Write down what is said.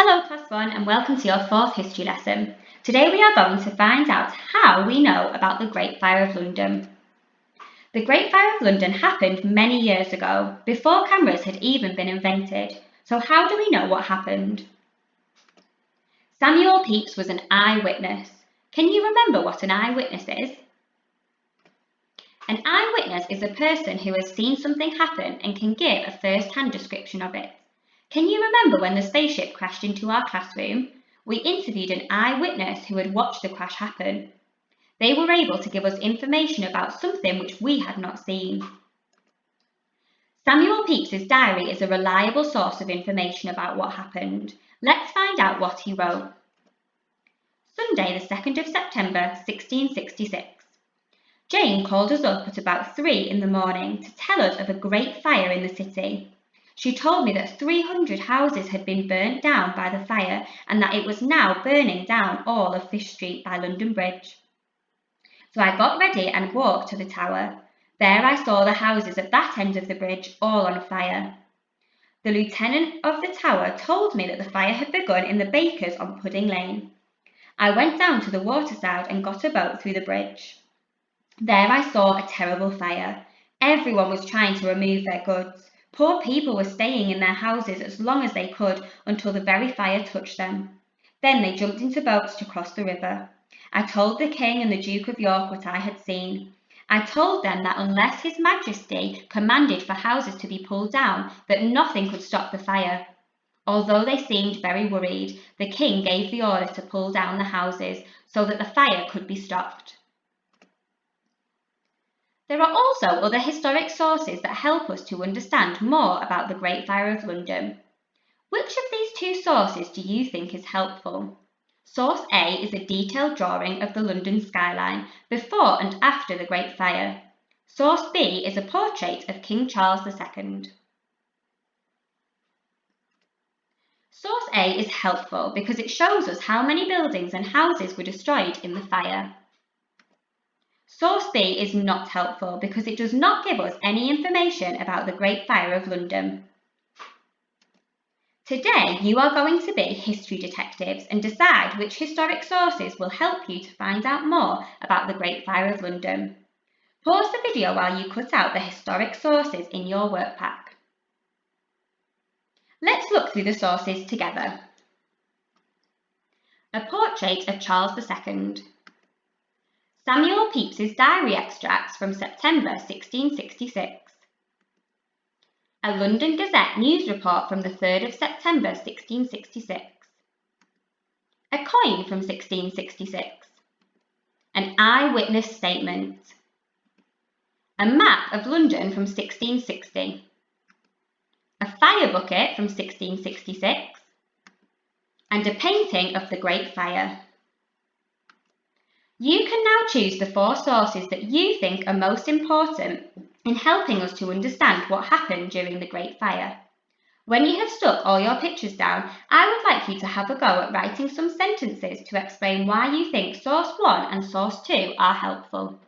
Hello Class 1 and welcome to your fourth history lesson. Today we are going to find out how we know about the Great Fire of London. The Great Fire of London happened many years ago, before cameras had even been invented. So how do we know what happened? Samuel Pepys was an eyewitness. Can you remember what an eyewitness is? An eyewitness is a person who has seen something happen and can give a first-hand description of it. Can you remember when the spaceship crashed into our classroom? We interviewed an eyewitness who had watched the crash happen. They were able to give us information about something which we had not seen. Samuel Pepys' diary is a reliable source of information about what happened. Let's find out what he wrote. Sunday, the 2nd of September, 1666. Jane called us up at about 3 in the morning to tell us of a great fire in the city. She told me that 300 houses had been burnt down by the fire and that it was now burning down all of Fish Street by London Bridge. So I got ready and walked to the tower. There I saw the houses at that end of the bridge all on fire. The lieutenant of the tower told me that the fire had begun in the bakers on Pudding Lane. I went down to the waterside and got a boat through the bridge. There I saw a terrible fire. Everyone was trying to remove their goods. Poor people were staying in their houses as long as they could until the very fire touched them. Then they jumped into boats to cross the river. I told the King and the Duke of York what I had seen. I told them that unless His Majesty commanded for houses to be pulled down, that nothing could stop the fire. Although they seemed very worried, the King gave the order to pull down the houses so that the fire could be stopped. There are also other historic sources that help us to understand more about the Great Fire of London. Which of these two sources do you think is helpful? Source A is a detailed drawing of the London skyline before and after the Great Fire. Source B is a portrait of King Charles II. Source A is helpful because it shows us how many buildings and houses were destroyed in the fire. Source B is not helpful because it does not give us any information about the Great Fire of London. Today, you are going to be history detectives and decide which historic sources will help you to find out more about the Great Fire of London. Pause the video while you cut out the historic sources in your workpack. Let's look through the sources together. A portrait of Charles II. Samuel Pepys' diary extracts from September 1666. A London Gazette news report from the 3rd of September 1666. A coin from 1666. An eyewitness statement. A map of London from 1660. A fire bucket from 1666. And a painting of the Great Fire. You can now choose the 4 sources that you think are most important in helping us to understand what happened during the Great Fire. When you have stuck all your pictures down, I would like you to have a go at writing some sentences to explain why you think source 1 and source 2 are helpful.